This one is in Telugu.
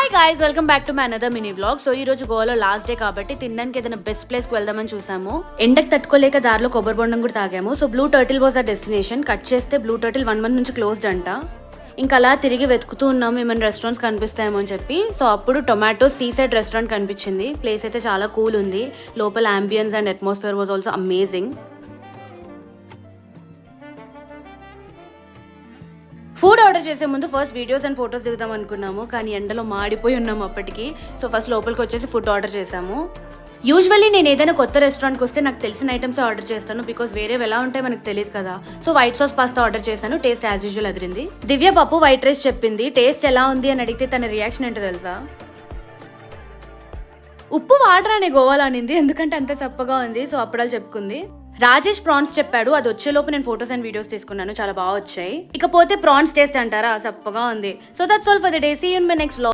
Hi guys, welcome back to my another mini vlog. So ఈ రోజు గోవాలో లాస్ట్ డే కాబట్టి తినడానికి ఏదైనా బెస్ట్ ప్లేస్ కి వెళ్దామని చూసాము. ఎండకు తట్టుకోలేక దారిలో కొబ్బరి బొండం కూడా తాగాము. సో బ్లూ టర్టిల్ వాజ్ ఆ డెస్టినేషన్. కట్ చేస్తే బ్లూ టర్టిల్ 1 month నుంచి క్లోజ్డ్ అంట. ఇంకా అలా తిరిగి వెతుకుతూ ఉన్నాము ఏమైనా రెస్టారెంట్స్ కనిపిస్తాయేమో అని చెప్పి. సో అప్పుడు టొమాటో సీ సైడ్ రెస్టారెంట్ కనిపించింది. ప్లేస్ అయితే చాలా కూల్ ఉంది. లోపల ambience and atmosphere was also amazing. Food order చేసే ముందు ఫస్ట్ వీడియోస్ అండ్ ఫొటోస్ దిగుదాం అనుకున్నాము, కానీ ఎండలో మాడిపోయి ఉన్నాము అప్పటికి. సో ఫస్ట్ లోపలికి వచ్చేసి ఫుడ్ ఆర్డర్ చేసాము. యూజువల్లీ నేను ఏదైనా కొత్త రెస్టారెంట్కి వస్తే నాకు తెలిసిన ఐటమ్స్ ఆర్డర్ చేస్తాను, బికాస్ వేరే ఎలా ఉంటాయి మనకు తెలియదు కదా. So white sauce pasta order చేశాను. టేస్ట్ యాజ్ యూజువల్ అదిరింది. దివ్య పప్పు వైట్ రైస్ చెప్పింది. టేస్ట్ ఎలా ఉంది అని అడిగితే తన రియాక్షన్ ఏంటో తెలుసా? ఉప్పు వాటర్ అనే గోవాలో అనింది, ఎందుకంటే అంత చప్పగా ఉంది. సో అప్పుడాలు చెప్పుకుంది. రాజేష్ ప్రాన్స్ చెప్పాడు. అది వచ్చేలోపు నేను ఫోటోస్ అండ్ వీడియోస్ తీసుకున్నాను, చాలా బాగా వచ్చాయి. ఇకపోతే ప్రాన్స్ టేస్ట్ అంటారా, చప్పగా ఉంది. So that's all for the day. See you in my next vlog.